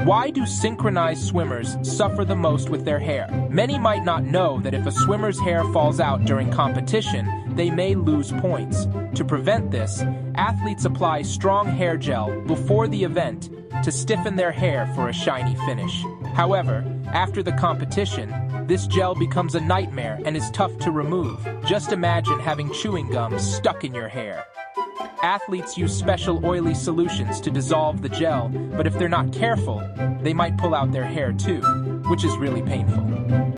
Why do synchronized swimmers suffer the most with their hair? Many might not know that if a swimmer's hair falls out during competition, they may lose points. To prevent this, athletes apply strong hair gel before the event to stiffen their hair for a shiny finish. However, after the competition, this gel becomes a nightmare and is tough to remove. Just imagine having chewing gum stuck in your hair. Athletes use special oily solutions to dissolve the gel, but if they're not careful, they might pull out their hair too, which is really painful.